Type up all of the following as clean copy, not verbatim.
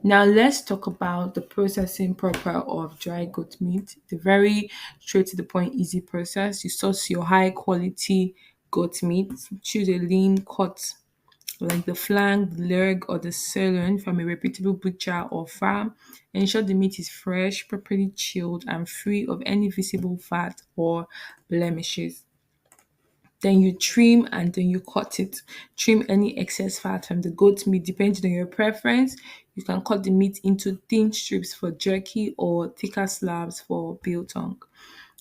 Now let's talk about the processing proper of dry goat meat. The very straight to the point, easy process. You source your high quality goat meat. Choose a lean cut like the flank, the leg, or the sirloin from a reputable butcher or farm. Ensure the meat is fresh, properly chilled, and free of any visible fat or blemishes. Then you trim and then you cut it. Trim any excess fat from the goat meat depending on your preference. You can cut the meat into thin strips for jerky or thicker slabs for biltong.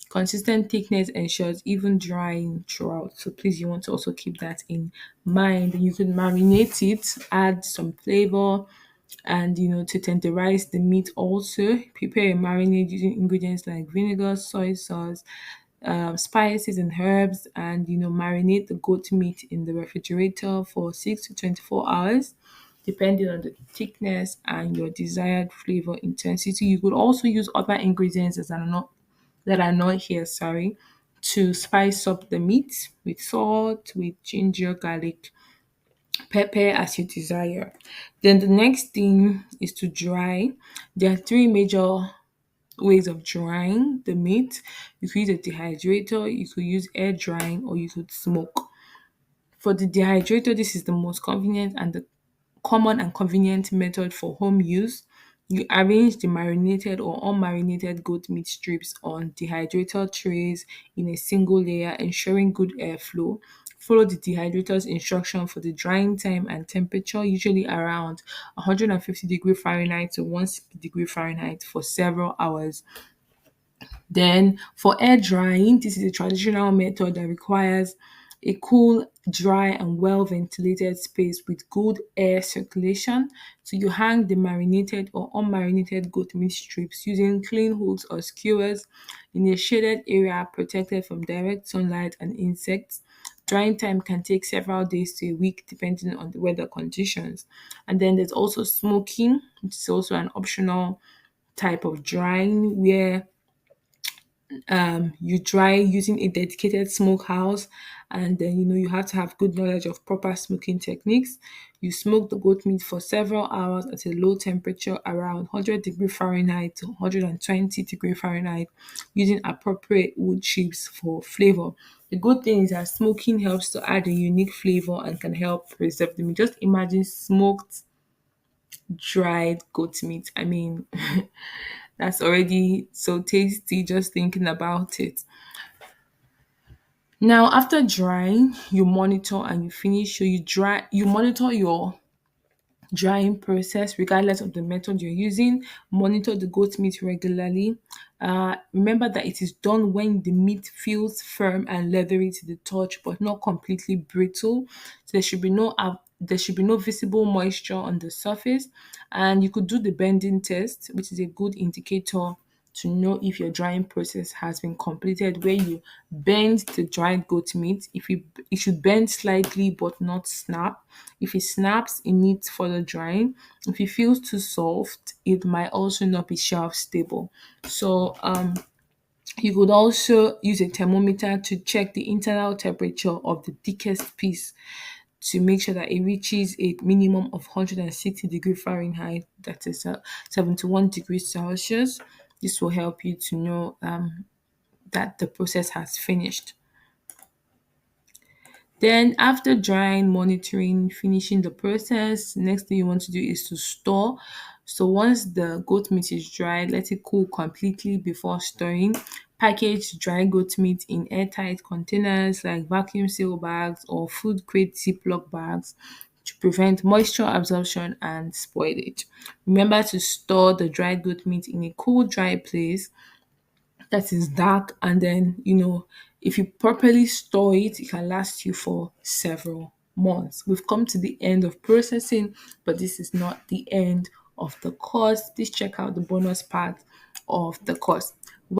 Consistent thickness ensures even drying throughout. So please, you want to also keep that in mind. You could marinate it, add some flavor, and to tenderize the meat also. Prepare a marinade using ingredients like vinegar, soy sauce, spices and herbs, and marinate the goat meat in the refrigerator for 6 to 24 hours depending on the thickness and your desired flavor intensity. You could also use other ingredients that are not here, sorry, to spice up the meat with salt, with ginger, garlic, pepper as you desire. Then the next thing is to dry. There are three major ways of drying the meat. You could use a dehydrator, you could use air drying, or you could smoke. For the dehydrator, this is the most convenient and the common and convenient method for home use. You arrange the marinated or unmarinated goat meat strips on dehydrator trays in a single layer, ensuring good airflow. Follow the dehydrator's instruction for the drying time and temperature, usually around 150 degree Fahrenheit to 160 degree Fahrenheit for several hours. Then for air drying, this is a traditional method that requires a cool, dry, and well ventilated space with good air circulation. So you hang the marinated or unmarinated goat meat strips using clean hooks or skewers in a shaded area protected from direct sunlight and insects. Drying time can take several days to a week depending on the weather conditions. And then there's also smoking, which is also an optional type of drying where you dry using a dedicated smokehouse, and then you have to have good knowledge of proper smoking techniques. You smoke the goat meat for several hours at a low temperature around 100 degree Fahrenheit to 120 degree Fahrenheit using appropriate wood chips for flavor. The good thing is that smoking helps to add a unique flavor and can help preserve the meat. Just imagine smoked dried goat meat. I mean, that's already so tasty just thinking about it. Now, after drying, you monitor and you finish. So you monitor your drying process regardless of the method you're using. Monitor the goat meat regularly. Remember that it is done when the meat feels firm and leathery to the touch but not completely brittle. So there should be no visible moisture on the surface. And you could do the bending test, which is a good indicator to know if your drying process has been completed, where you bend the dried goat meat. It should bend slightly but not snap. If it snaps, it needs further drying. If it feels too soft, it might also not be shelf stable. So you could also use a thermometer to check the internal temperature of the thickest piece to make sure that it reaches a minimum of 160 degree Fahrenheit, that is 71 degrees Celsius. This will help you to know that the process has finished. Then after drying, monitoring, finishing the process, next thing you want to do is to store. So once the goat meat is dried, let it cool completely before storing. Package dry goat meat in airtight containers like vacuum seal bags or food grade Ziploc bags to prevent moisture absorption and spoilage. Remember to store the dried goat meat in a cool, dry place that is dark, and then if you properly store it, it can last you for several months. We've come to the end of processing, but this is not the end of the course. Please check out the bonus part of the course.